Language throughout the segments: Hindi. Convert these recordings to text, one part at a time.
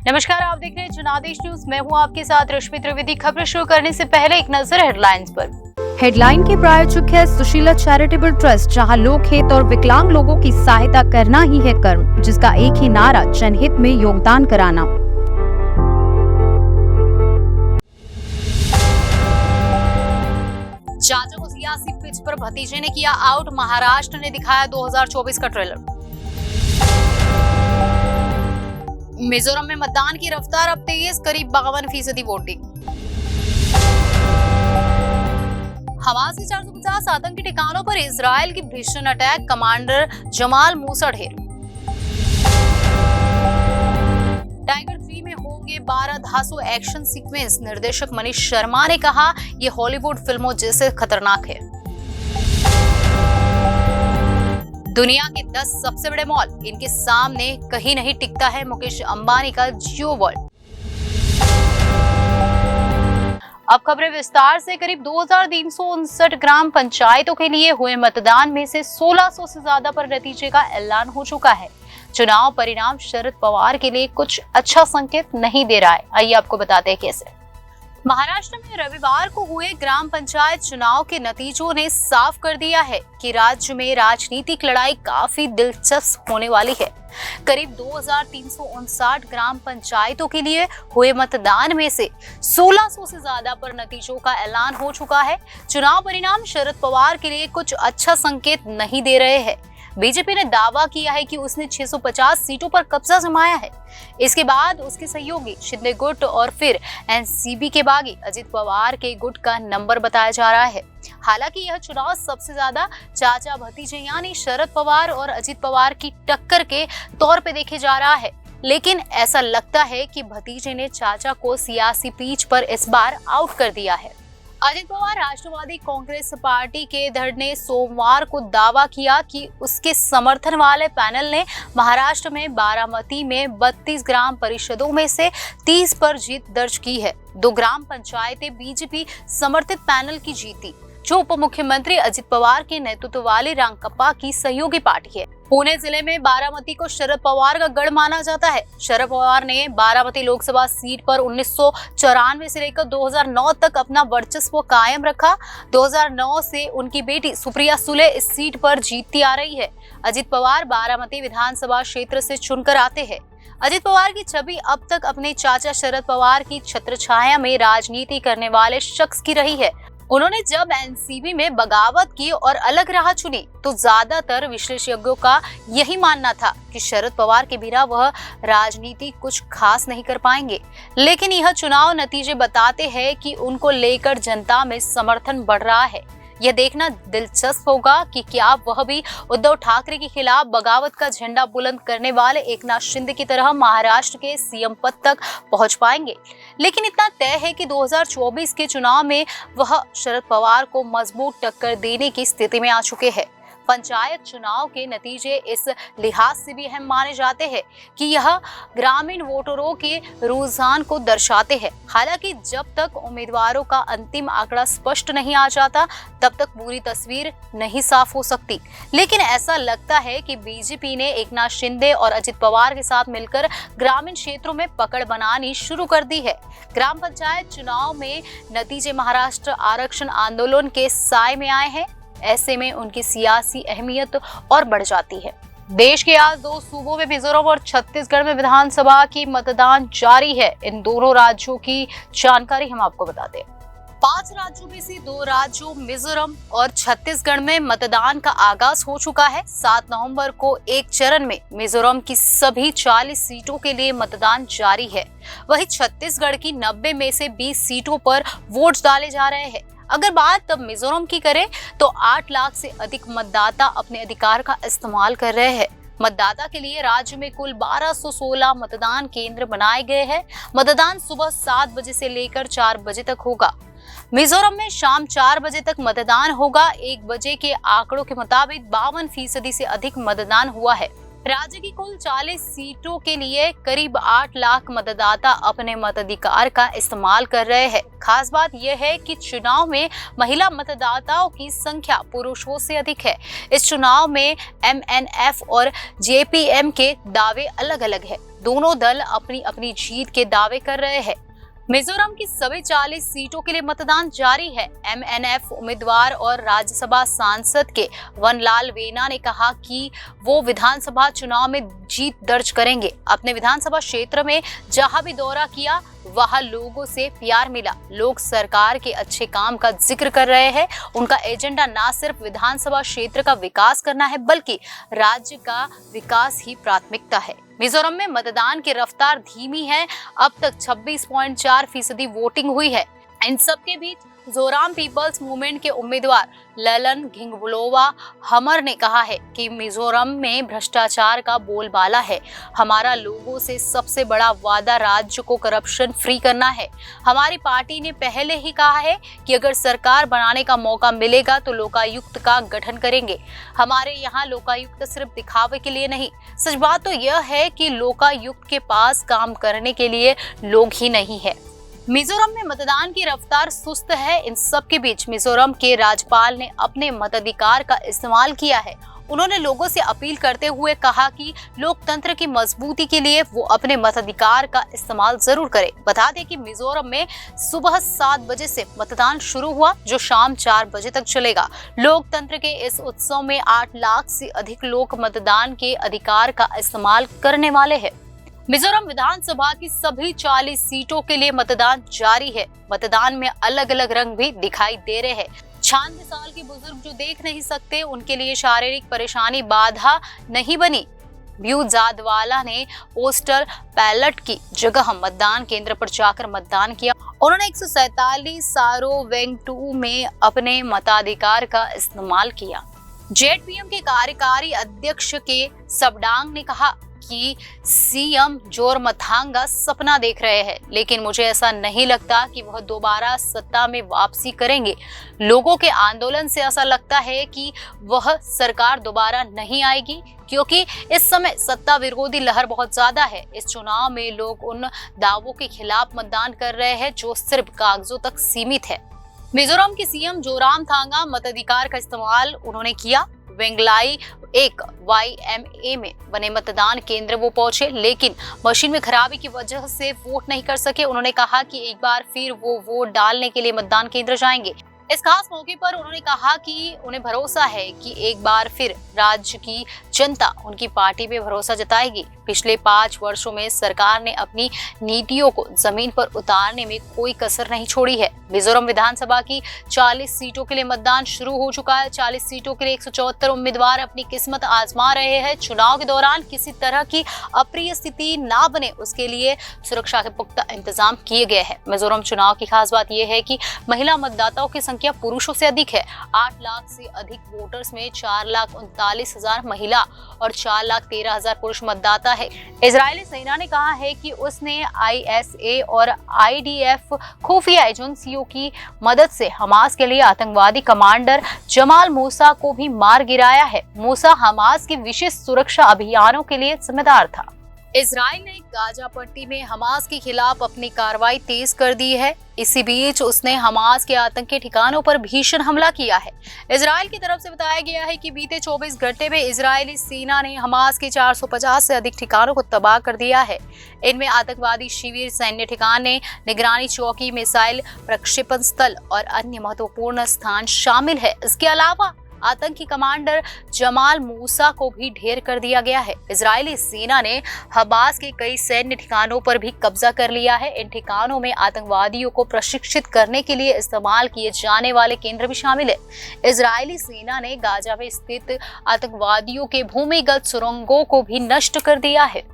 नमस्कार, आप देख रहे हैं जनादेश न्यूज। मैं हूं आपके साथ रश्मि त्रिवेदी। खबर शुरू करने से पहले एक नजर हेडलाइंस पर। हेडलाइन के प्रायोजक है सुशीला चैरिटेबल ट्रस्ट, जहां लोक हित और विकलांग लोगों की सहायता करना ही है कर्म, जिसका एक ही नारा जनहित में योगदान कराना। चाचा को सियासी पिच पर भतीजे ने किया आउट। महाराष्ट्र ने दिखाया 2024 का ट्रेलर। मिजोरम में मतदान की रफ्तार अब तेज, करीब 52% वोटिंग। हमास के 450 आतंकी ठिकानों पर इजरायल की भीषण अटैक, कमांडर जमाल मूसा ढेर। टाइगर 3 में होंगे 12 धांसू एक्शन सीक्वेंस। निर्देशक मनीष शर्मा ने कहा, ये हॉलीवुड फिल्मों जैसे खतरनाक है। दुनिया के 10 सबसे बड़े मॉल, इनके सामने कहीं नहीं टिकता है मुकेश अंबानी का जियो वर्ल्ड। अब खबरें विस्तार से। करीब 2359 ग्राम पंचायतों के लिए हुए मतदान में से 1600 से ज्यादा पर नतीजे का ऐलान हो चुका है। चुनाव परिणाम शरद पवार के लिए कुछ अच्छा संकेत नहीं दे रहा है। आइए आपको बताते हैं कैसे। महाराष्ट्र में रविवार को हुए ग्राम पंचायत चुनाव के नतीजों ने साफ कर दिया है कि राज्य में राजनीतिक लड़ाई काफी दिलचस्प होने वाली है। करीब 2359 ग्राम पंचायतों के लिए हुए मतदान में से 1600 से ज्यादा पर नतीजों का ऐलान हो चुका है। चुनाव परिणाम शरद पवार के लिए कुछ अच्छा संकेत नहीं दे रहे हैं। बीजेपी ने दावा किया है कि उसने 650 सीटों पर कब्जा जमाया है। इसके बाद उसके सहयोगी शिंदे गुट और फिर एनसीबी के बागी अजित पवार के गुट का नंबर बताया जा रहा है। हालांकि यह चुनाव सबसे ज्यादा चाचा भतीजे यानी शरद पवार और अजित पवार की टक्कर के तौर पे देखे जा रहा है, लेकिन ऐसा लगता है कि भतीजे ने चाचा को सियासी पिच पर इस बार आउट कर दिया है। अजित पवार राष्ट्रवादी कांग्रेस पार्टी के धड़ ने सोमवार को दावा किया कि उसके समर्थन वाले पैनल ने महाराष्ट्र में बारामती में 32 ग्राम परिषदों में से 30 पर जीत दर्ज की है। 2 ग्राम पंचायतें बीजेपी समर्थित पैनल की जीती, जो उप मुख्यमंत्री अजित पवार के नेतृत्व वाली रांकपा की सहयोगी पार्टी है। पुणे जिले में बारामती को शरद पवार का गढ़ माना जाता है। शरद पवार ने बारामती लोकसभा सीट पर 1994 से लेकर 2009 तक अपना वर्चस्व कायम रखा। 2009 से उनकी बेटी सुप्रिया सुले इस सीट पर जीतती आ रही है। अजित पवार बारामती विधानसभा क्षेत्र से चुनकर आते हैं। अजित पवार की छवि अब तक अपने चाचा शरद पवार की छत्रछाया में राजनीति करने वाले शख्स की रही है। उन्होंने जब एनसीबी में बगावत की और अलग राह चुनी तो ज्यादातर विशेषज्ञों का यही मानना था कि शरद पवार के बिना वह राजनीति कुछ खास नहीं कर पाएंगे। लेकिन यह चुनाव नतीजे बताते हैं कि उनको लेकर जनता में समर्थन बढ़ रहा है। यह देखना दिलचस्प होगा कि क्या वह भी उद्धव ठाकरे के खिलाफ बगावत का झंडा बुलंद करने वाले एकनाथ शिंदे की तरह महाराष्ट्र के सीएम पद तक पहुंच पाएंगे। लेकिन इतना तय है कि 2024 के चुनाव में वह शरद पवार को मजबूत टक्कर देने की स्थिति में आ चुके हैं। पंचायत चुनाव के नतीजे इस लिहाज से भी अहम माने जाते हैं कि यह ग्रामीण वोटरों के रुझान को दर्शाते हैं। हालांकि जब तक उम्मीदवारों का अंतिम आंकड़ा स्पष्ट नहीं आ जाता, तब तक पूरी तस्वीर नहीं साफ हो सकती। लेकिन ऐसा लगता है कि बीजेपी ने एकनाथ शिंदे और अजित पवार के साथ मिलकर ग्रामीण क्षेत्रों में पकड़ बनानी शुरू कर दी है। ग्राम पंचायत चुनाव में नतीजे महाराष्ट्र आरक्षण आंदोलन के साए में आए हैं। ऐसे में उनकी सियासी अहमियत और बढ़ जाती है। देश के आज 2 सूबों में मिजोरम और छत्तीसगढ़ में विधानसभा की मतदान जारी है। इन दोनों राज्यों की जानकारी हम आपको बताते हैं। 5 राज्यों में से 2 राज्यों मिजोरम और छत्तीसगढ़ में मतदान का आगाज हो चुका है। 7 नवंबर को एक चरण में मिजोरम की सभी 40 सीटों के लिए मतदान जारी है। वहीं छत्तीसगढ़ की 90 में से 20 सीटों पर वोट डाले जा रहे हैं। अगर बात तब मिजोरम की करें तो 8 लाख से अधिक मतदाता अपने अधिकार का इस्तेमाल कर रहे हैं। मतदाता के लिए राज्य में कुल 1216 मतदान केंद्र बनाए गए हैं। मतदान सुबह 7 बजे से लेकर 4 बजे तक होगा। मिजोरम में शाम 4 बजे तक मतदान होगा। 1 बजे के आंकड़ों के मुताबिक 52% से अधिक मतदान हुआ है। राज्य की कुल 40 सीटों के लिए करीब 8 लाख मतदाता अपने मताधिकार का इस्तेमाल कर रहे हैं। खास बात यह है कि चुनाव में महिला मतदाताओं की संख्या पुरुषों से अधिक है। इस चुनाव में एमएनएफ और जेपीएम के दावे अलग अलग है। दोनों दल अपनी अपनी जीत के दावे कर रहे हैं। मिजोरम की सभी 40 सीटों के लिए मतदान जारी है। MNF उम्मीदवार और राज्यसभा सांसद के वनलाल वेना ने कहा कि वो विधानसभा चुनाव में जीत दर्ज करेंगे। अपने विधानसभा क्षेत्र में जहां भी दौरा किया वहां लोगों से प्यार मिला। लोग सरकार के अच्छे काम का जिक्र कर रहे हैं। उनका एजेंडा न सिर्फ विधानसभा क्षेत्र का विकास करना है बल्कि राज्य का विकास ही प्राथमिकता है। मिजोरम में मतदान की रफ्तार धीमी है। अब तक 26.4% वोटिंग हुई है। इन सबके बीच जोराम पीपल्स मूवमेंट के उम्मीदवार ललन घिंगवलोवा हमर ने कहा है कि मिजोरम में भ्रष्टाचार का बोलबाला है। हमारा लोगों से सबसे बड़ा वादा राज्य को करप्शन फ्री करना है। हमारी पार्टी ने पहले ही कहा है कि अगर सरकार बनाने का मौका मिलेगा तो लोकायुक्त का गठन करेंगे। हमारे यहाँ लोकायुक्त सिर्फ दिखावे के लिए नहीं, सच बात तो यह है कि लोकायुक्त के पास काम करने के लिए लोग ही नहीं है। मिजोरम में मतदान की रफ्तार सुस्त है। इन सब के बीच मिजोरम के राज्यपाल ने अपने मताधिकार का इस्तेमाल किया है। उन्होंने लोगों से अपील करते हुए कहा कि लोकतंत्र की मजबूती के लिए वो अपने मताधिकार का इस्तेमाल जरूर करें। बता दें कि मिजोरम में सुबह 7 बजे से मतदान शुरू हुआ जो शाम 4 बजे तक चलेगा। लोकतंत्र के इस उत्सव में 8 लाख से अधिक लोग मतदान के अधिकार का इस्तेमाल करने वाले हैं। मिजोरम विधानसभा की सभी 40 सीटों के लिए मतदान जारी है। मतदान में अलग अलग रंग भी दिखाई दे रहे हैं। 96 साल के बुजुर्ग जो देख नहीं सकते उनके लिए शारीरिक परेशानी बाधा नहीं बनी। ब्यू जादवाला ने पोस्टल बैलेट की जगह मतदान केंद्र पर जाकर मतदान किया। उन्होंने 147 सारोवेंग 2 में अपने मताधिकार का इस्तेमाल किया। जेडपीएम के कार्यकारी अध्यक्ष के सबडांग ने कहा कि सीएम जोरमथांगा सपना देख रहे हैं, लेकिन मुझे ऐसा नहीं लगता कि वह दोबारा सत्ता में वापसी करेंगे। लोगों के आंदोलन से ऐसा लगता है कि वह सरकार दोबारा नहीं आएगी क्योंकि इस समय सत्ता विरोधी लहर बहुत ज्यादा है। इस चुनाव में लोग उन दावों के खिलाफ मतदान कर रहे हैं जो सिर्फ कागजों तक सीमित है। मिजोरम के सीएम जोरामथांगा मताधिकार का इस्तेमाल उन्होंने किया। वेंगलाई एक YMA में बने मतदान केंद्र वो पहुंचे लेकिन मशीन में खराबी की वजह से वोट नहीं कर सके। उन्होंने कहा कि एक बार फिर वो वोट डालने के लिए मतदान केंद्र जाएंगे। इस खास मौके पर उन्होंने कहा कि उन्हें भरोसा है कि एक बार फिर राज्य की जनता उनकी पार्टी पे भरोसा जताएगी। पिछले 5 वर्षों में सरकार ने अपनी नीतियों को जमीन पर उतारने में कोई कसर नहीं छोड़ी है। मिजोरम विधानसभा की 40 सीटों के लिए मतदान शुरू हो चुका है। 40 सीटों के लिए 174 उम्मीदवार अपनी किस्मत आजमा रहे हैं। चुनाव के दौरान किसी तरह की अप्रिय स्थिति ना बने उसके लिए सुरक्षा के पुख्ता इंतजाम किए गए हैं। मिजोरम चुनाव की खास बात यह है कि महिला मतदाताओं की संख्या पुरुषों से अधिक है। 8 लाख से अधिक वोटर्स में 4,39,000 महिला और 4,13,000 पुरुष मतदाता है। इजरायली सेना ने कहा है कि उसने ISA और IDF खुफिया एजेंसियों की मदद से हमास के लिए आतंकवादी कमांडर जमाल मूसा को भी मार गिराया है। मूसा हमास की विशेष सुरक्षा अभियानों के लिए जिम्मेदार था। इजराइल ने गाजा पट्टी में हमास के खिलाफ अपनी कार्रवाई तेज कर दी है। इसी बीच उसने हमास के आतंकी ठिकानों पर भीषण हमला किया है। इजराइल की तरफ से बताया गया है कि बीते 24 घंटे में इजरायली सेना ने हमास के 450 से अधिक ठिकानों को तबाह कर दिया है। इनमें आतंकवादी शिविर, सैन्य ठिकाने, निगरानी चौकी, मिसाइल प्रक्षेपण स्थल और अन्य महत्वपूर्ण स्थान शामिल है। इसके अलावा आतंकी कमांडर जमाल मूसा को भी ढेर कर दिया गया है। इजरायली सेना ने हमास के कई सैन्य ठिकानों पर भी कब्जा कर लिया है। इन ठिकानों में आतंकवादियों को प्रशिक्षित करने के लिए इस्तेमाल किए जाने वाले केंद्र भी शामिल है। इजरायली सेना ने गाजा में स्थित आतंकवादियों के भूमिगत सुरंगों को भी नष्ट कर दिया है।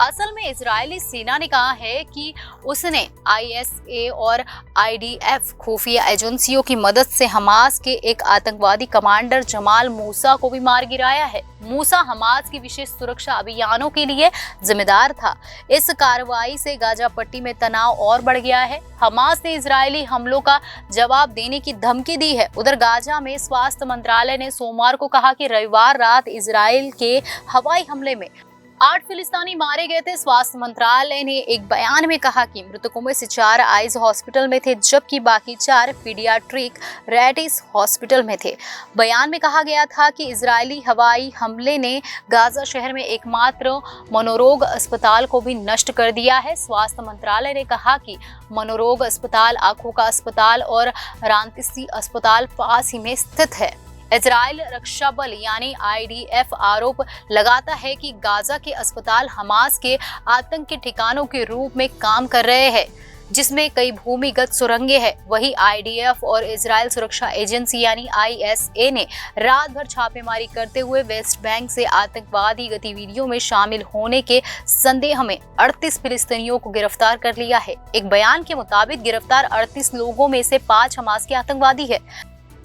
असल में इजरायली सेना ने कहा है कि उसने ISA और IDF खुफिया एजेंसियों की मदद से हमास के एक आतंकवादी कमांडर जमाल मूसा को भी मार गिराया है। मूसा हमास की विशेष सुरक्षा अभियानों के लिए जिम्मेदार था। इस कार्रवाई से गाजा पट्टी में तनाव और बढ़ गया है। हमास ने इजरायली हमलों का जवाब देने की धमकी दी है। उधर गाजा में स्वास्थ्य मंत्रालय ने सोमवार को कहा कि रविवार रात इजराइल के हवाई हमले में 8 फिलिस्तीनी मारे गए थे। स्वास्थ्य मंत्रालय ने एक बयान में कहा कि मृतकों में से 4 आइज हॉस्पिटल में थे, जबकि बाकी 4 पीडियाट्रिक रेडिस हॉस्पिटल में थे। बयान में कहा गया था कि इजरायली हवाई हमले ने गाजा शहर में एकमात्र मनोरोग अस्पताल को भी नष्ट कर दिया है। स्वास्थ्य मंत्रालय ने कहा कि मनोरोग अस्पताल, आंखों का अस्पताल और रांतीसी अस्पताल पास ही में स्थित है। इजराइल रक्षा बल यानी IDF आरोप लगाता है कि गाजा के अस्पताल हमास के आतंक के ठिकानों के रूप में काम कर रहे हैं, जिसमें कई भूमिगत सुरंगें हैं। वही IDF और इजराइल सुरक्षा एजेंसी यानी ISA ने रात भर छापेमारी करते हुए वेस्ट बैंक से आतंकवादी गतिविधियों में शामिल होने के संदेह में 38 फिलिस्तीनियों को गिरफ्तार कर लिया है। एक बयान के मुताबिक गिरफ्तार 38 लोगों में से 5 हमास के आतंकवादी है।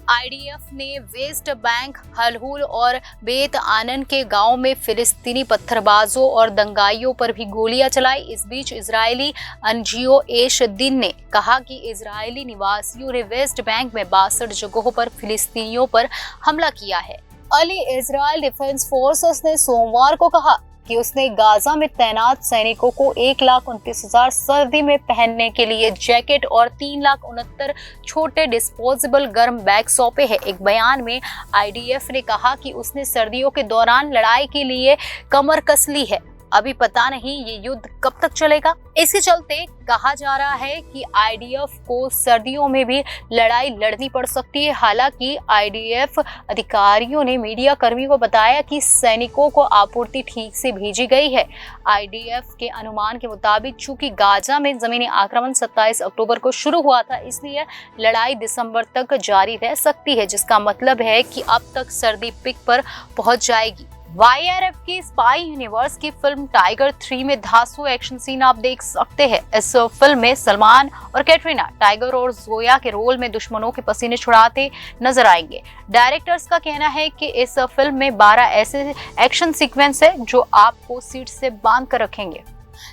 IDF ने वेस्ट बैंक, हलहुल और बेत आनन के गांव में फिलिस्तीनी पत्थरबाजों और दंगाइयों पर भी गोलियां चलाई। इस बीच इजरायली NGO एश दिन ने कहा कि इजरायली निवासियों ने वेस्ट बैंक में 62 जगहों पर फिलिस्तीनियों पर हमला किया है। अली इजराइल डिफेंस फोर्सेस ने सोमवार को कहा कि उसने गाजा में तैनात सैनिकों को 1,29,000 सर्दी में पहनने के लिए जैकेट और 3,69,000 छोटे डिस्पोजेबल गर्म बैग सौंपे हैं। एक बयान में IDF ने कहा कि उसने सर्दियों के दौरान लड़ाई के लिए कमर कस ली है। अभी पता नहीं ये युद्ध कब तक चलेगा। इसके चलते कहा जा रहा है कि IDF को सर्दियों में भी लड़ाई लड़नी पड़ सकती है। हालांकि IDF अधिकारियों ने मीडिया कर्मियों को बताया कि सैनिकों को आपूर्ति ठीक से भेजी गई है। IDF के अनुमान के मुताबिक चूंकि गाजा में जमीनी आक्रमण 27 अक्टूबर को शुरू हुआ था, इसलिए लड़ाई दिसंबर तक जारी रह सकती है, जिसका मतलब है कि अब तक सर्दी पिक पर पहुंच जाएगी। YRF की स्पाई यूनिवर्स की फिल्म टाइगर 3 में धांसू एक्शन सीन आप देख सकते हैं। इस फिल्म में सलमान और कैटरीना टाइगर और जोया के रोल में दुश्मनों के पसीने छुड़ाते नजर आएंगे। डायरेक्टर्स का कहना है कि इस फिल्म में 12 ऐसे एक्शन सीक्वेंस है जो आपको सीट से बांध कर रखेंगे।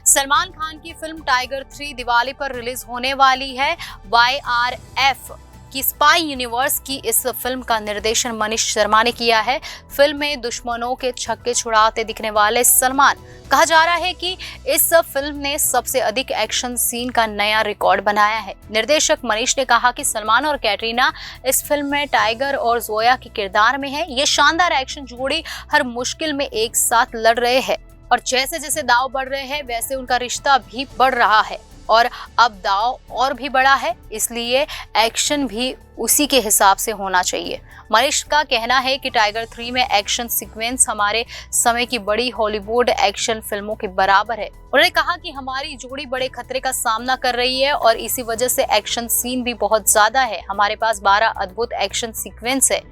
सलमान खान की फिल्म टाइगर 3 दिवाली पर रिलीज होने वाली है। YRF की स्पाई यूनिवर्स की इस फिल्म का निर्देशन मनीष शर्मा ने किया है। फिल्म में दुश्मनों के छक्के छुड़ाते दिखने वाले सलमान, कहा जा रहा है कि इस फिल्म ने सबसे अधिक एक्शन सीन का नया रिकॉर्ड बनाया है। निर्देशक मनीष ने कहा कि सलमान और कैटरीना इस फिल्म में टाइगर और जोया के किरदार में है। ये शानदार एक्शन जोड़ी हर मुश्किल में एक साथ लड़ रहे हैं और जैसे जैसे दाव बढ़ रहे हैं वैसे उनका रिश्ता भी बढ़ रहा है और अब दाव और भी बड़ा है, इसलिए एक्शन भी उसी के हिसाब से होना चाहिए। मनीष का कहना है कि टाइगर 3 में एक्शन सीक्वेंस हमारे समय की बड़ी हॉलीवुड एक्शन फिल्मों के बराबर है। उन्होंने कहा कि हमारी जोड़ी बड़े खतरे का सामना कर रही है और इसी वजह से एक्शन सीन भी बहुत ज्यादा है। हमारे पास 12 अद्भुत एक्शन सीक्वेंस है,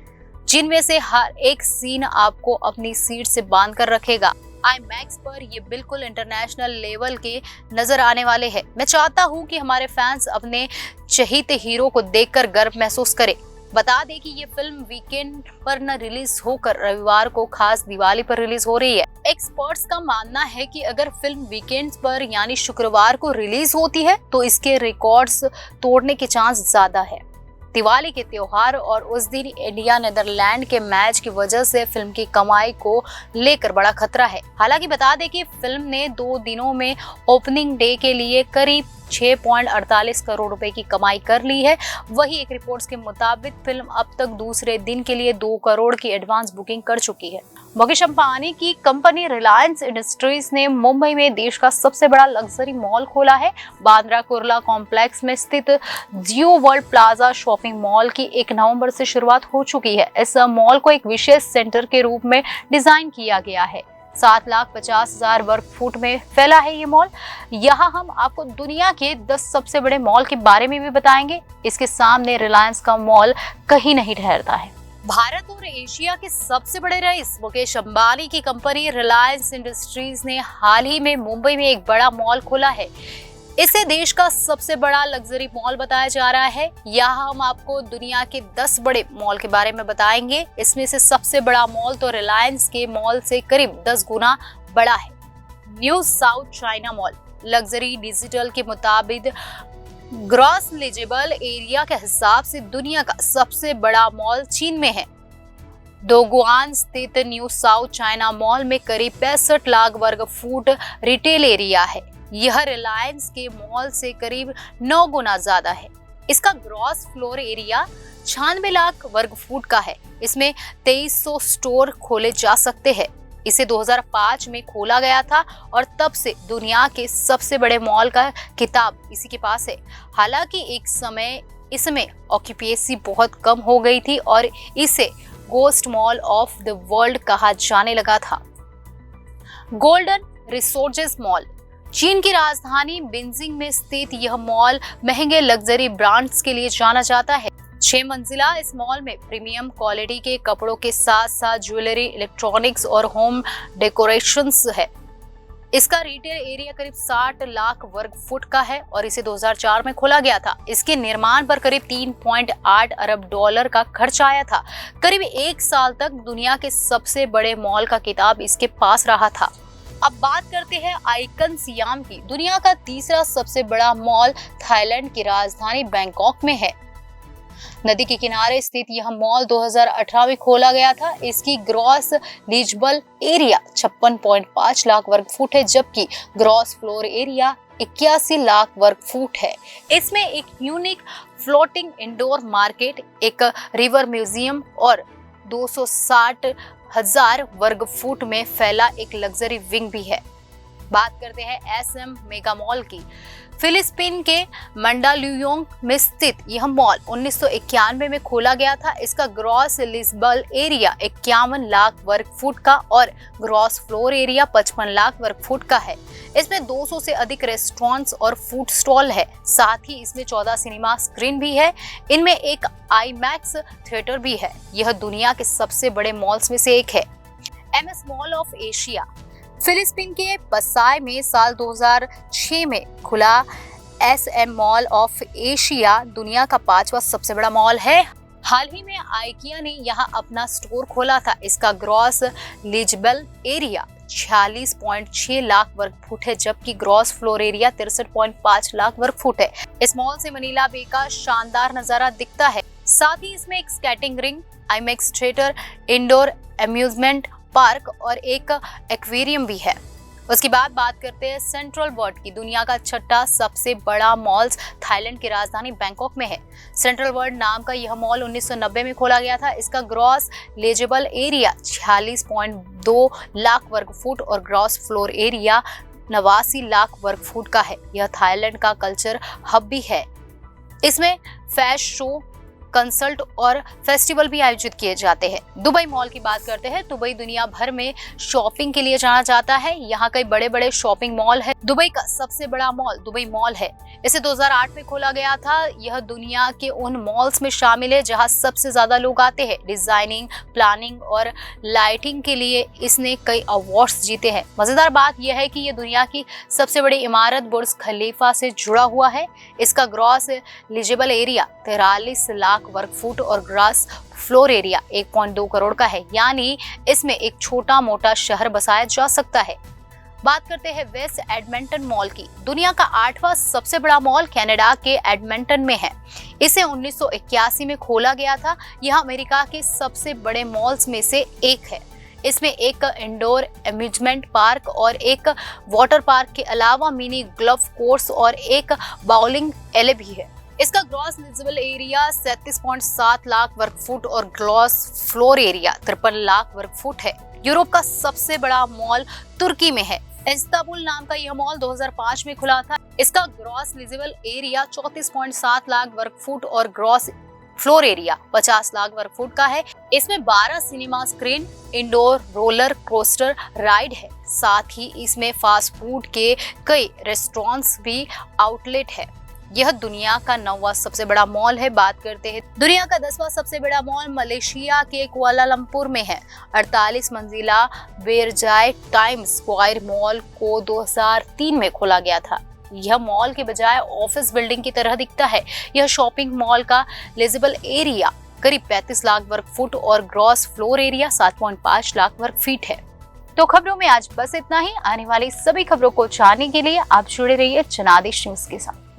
जिनमें से हर एक सीन आपको अपनी सीट से बांध कर रखेगा। IMAX पर ये बिल्कुल इंटरनेशनल लेवल के नजर आने वाले हैं। मैं चाहता हूँ कि हमारे फैंस अपने चहीते हीरो को देखकर गर्व महसूस करें। बता दें कि ये फिल्म वीकेंड पर न रिलीज होकर रविवार को खास दिवाली पर रिलीज हो रही है। एक्सपर्ट्स का मानना है कि अगर फिल्म वीकेंड पर यानी शुक्रवार को रिलीज होती है तो इसके रिकॉर्ड्स तोड़ने के चांस ज्यादा है। दिवाली के त्योहार और उस दिन इंडिया नीदरलैंड के मैच की वजह से फिल्म की कमाई को लेकर बड़ा खतरा है। हालांकि बता दें कि फिल्म ने 2 दिनों में ओपनिंग डे के लिए करीब 6.48 करोड़ रुपए की कमाई कर ली है। वही एक रिपोर्ट्स के मुताबिक फिल्म अब तक दूसरे दिन के लिए 2 करोड़ की एडवांस बुकिंग कर चुकी है। मुकेश अंबानी की कंपनी रिलायंस इंडस्ट्रीज ने मुंबई में देश का सबसे बड़ा लग्जरी मॉल खोला है। बांद्रा कुर्ला कॉम्प्लेक्स में स्थित जियो वर्ल्ड प्लाजा शॉपिंग मॉल की 1 नवंबर से शुरुआत हो चुकी है। इस मॉल को एक विशेष सेंटर के रूप में डिजाइन किया गया है। 7,50,000 वर्ग फुट में फैला है ये मॉल। यहाँ हम आपको दुनिया के 10 सबसे बड़े मॉल के बारे में भी बताएंगे। इसके सामने रिलायंस का मॉल कहीं नहीं ठहरता है। भारत और एशिया के सबसे बड़े रईस मुकेश अंबानी की कंपनी रिलायंस इंडस्ट्रीज ने हाल ही में मुंबई में एक बड़ा मॉल खोला है। इसे देश का सबसे बड़ा लग्जरी मॉल बताया जा रहा है। यहाँ हम आपको दुनिया के 10 बड़े मॉल के बारे में बताएंगे। इसमें से सबसे बड़ा मॉल तो रिलायंस के मॉल से करीब 10 गुना बड़ा है। New south China mall luxury digital के मुताबिक ग्रॉस लीजेबल एरिया के हिसाब से दुनिया का सबसे बड़ा मॉल चीन में है। दोगुआन स्थित न्यू साउथ चाइना मॉल में करीब 65 लाख वर्ग फुट रिटेल एरिया है। यह रिलायंस के मॉल से करीब 9 गुना ज्यादा है। इसका ग्रॉस फ्लोर एरिया 96 लाख वर्ग फुट का है। इसमें 2300 स्टोर खोले जा सकते हैं। इसे 2005 में खोला गया था और तब से दुनिया के सबसे बड़े मॉल का खिताब इसी के पास है। हालांकि एक समय इसमें ऑक्यूपेंसी बहुत कम हो गई थी और इसे ghost mall of the world कहा जाने लगा था। Golden resources mall. चीन की राजधानी बीजिंग में स्थित यह मॉल महंगे लग्जरी ब्रांड्स के लिए जाना जाता है। 6 मंजिला इस मॉल में प्रीमियम क्वालिटी के कपड़ों के साथ साथ ज्वेलरी, इलेक्ट्रॉनिक्स और होम डेकोरेशंस है। इसका रिटेल एरिया करीब 60 लाख वर्ग फुट का है और इसे 2004 में खोला गया था। इसके निर्माण पर करीब 3.8 अरब डॉलर का खर्च आया था। करीब 1 साल तक दुनिया के सबसे बड़े मॉल का खिताब इसके पास रहा था। अब बात करते हैं आइकन सियाम की। दुनिया का तीसरा सबसे बड़ा मॉल थाईलैंड की राजधानी बैंकॉक में है। नदी के किनारे स्थित यह मॉल 2018 में खोला गया था। इसकी ग्रॉस लीजेबल एरिया 56.5 लाख वर्ग फुट है, जबकि ग्रॉस फ्लोर एरिया 81 लाख वर्ग फुट है। इसमें एक यूनिक फ्लोटिंग इंडोर मार्केट, एक रिवर म्यूजियम और 260,000 वर्ग फुट में फैला एक लग्जरी विंग भी है। बात करते हैं SM मेगा मॉल की। फिलिस्पीन के मंडालुयोंग में स्थित यह मॉल 1991 में खोला गया था। इसका ग्रॉस लीजेबल एरिया 51 लाख वर्ग फुट का और ग्रॉस फ्लोर एरिया 55 लाख वर्ग फुट का है। इसमें 200 से अधिक रेस्टोरेंट्स और फूड स्टॉल है। साथ ही इसमें 14 सिनेमा स्क्रीन भी है। इनमें एक IMAX थिएटर भी है। यह दुनिया के सबसे बड़े मॉल्स में से एक है। MS mall of Asia. Philippines के पसाय में साल 2006 में खुला SM मॉल ऑफ एशिया दुनिया का 5वां सबसे बड़ा मॉल है। हाल ही में आइकिया ने यहाँ अपना स्टोर खोला था। इसका ग्रॉस लीजेबल एरिया 46.6 लाख वर्ग फुट है, जबकि ग्रॉस फ्लोर एरिया 63.5 लाख वर्ग फुट है। इस मॉल से मनीला बे का शानदार नजारा दिखता है। साथ ही इसमें एक skating ring, IMAX theatre, indoor amusement park और एक एक्वेरियम भी है। उसके बाद बात करते हैं सेंट्रल वर्ल्ड की। दुनिया का 6ठा सबसे बड़ा मॉल थाईलैंड की राजधानी बैंकॉक में है। सेंट्रल वर्ल्ड नाम का यह मॉल 1990 में खोला गया था। इसका ग्रॉस लीजेबल एरिया 46.2 लाख वर्ग फुट और ग्रॉस फ्लोर एरिया 89 लाख वर्ग फुट का है। यह थाईलैंड का कल्चर हब भी है। इसमें फैशन शो, कंसल्ट और फेस्टिवल भी आयोजित किए जाते हैं। दुबई मॉल की बात करते हैं। दुबई दुनिया भर में शॉपिंग के लिए जाना जाता है। यहाँ कई बड़े बड़े शॉपिंग मॉल है। दुबई का सबसे बड़ा मॉल दुबई मॉल है। इसे 2008 में खोला गया था। यह दुनिया के उन मॉल्स में शामिल है जहाँ सबसे ज्यादा लोग आते हैं। डिजाइनिंग, प्लानिंग और लाइटिंग के लिए इसने कई अवार्ड्स जीते हैं। मजेदार बात यह है कि यह दुनिया की सबसे बड़ी इमारत बुर्ज खलीफा से जुड़ा हुआ है। इसका ग्रॉस लीजेबल एरिया 43 लाख वर्ग फुट और ग्रॉस फ्लोर एरिया 1.2 करोड़ का है, यानी इसमें एक छोटा मोटा शहर बसाया जा सकता है। बात करते हैं वेस्ट एडमंटन मॉल की। दुनिया का 8वां सबसे बड़ा मॉल कनाडा के एडमंटन में है। इसे 1981 में खोला गया था। यह अमेरिका के सबसे बड़े मॉल्स में से एक है। इसमें एक इंडोर अम्यूजमेंट पार्क और एक वाटर पार्क के अलावा मिनी गोल्फ कोर्स और एक बाउलिंग एले भी है। इसका ग्रॉस लीजेबल एरिया 37.7 लाख वर्ग फुट और ग्रॉस फ्लोर एरिया 53 लाख वर्ग फुट है। यूरोप का सबसे बड़ा मॉल तुर्की में है। इस्तांबुल नाम का यह मॉल 2005 में खुला था। इसका ग्रॉस लीजेबल एरिया 34.7 लाख वर्ग फुट और ग्रॉस फ्लोर एरिया 50 लाख वर्ग फुट का है। इसमें 12 cinema screen, indoor roller coaster ride है। साथ ही इसमें फास्ट फूड के कई रेस्टोरेंट्स भी आउटलेट है। यह दुनिया का 9वां सबसे बड़ा मॉल है। बात करते हैं दुनिया का 10वां सबसे बड़ा मॉल मलेशिया के कुआलालंपुर में है। 48 मंजिला बेरजाय टाइम स्क्वायर मॉल को 2003 में खोला गया था। यह मॉल के बजाय ऑफिस बिल्डिंग की तरह दिखता है। यह शॉपिंग मॉल का लीजेबल एरिया करीब 35 लाख वर्ग फुट और ग्रॉस फ्लोर एरिया 7.5 लाख वर्ग फीट है। तो खबरों में आज बस इतना ही। आने वाली सभी खबरों को जानने के लिए आप जुड़े रहिए जनादेश न्यूज के साथ।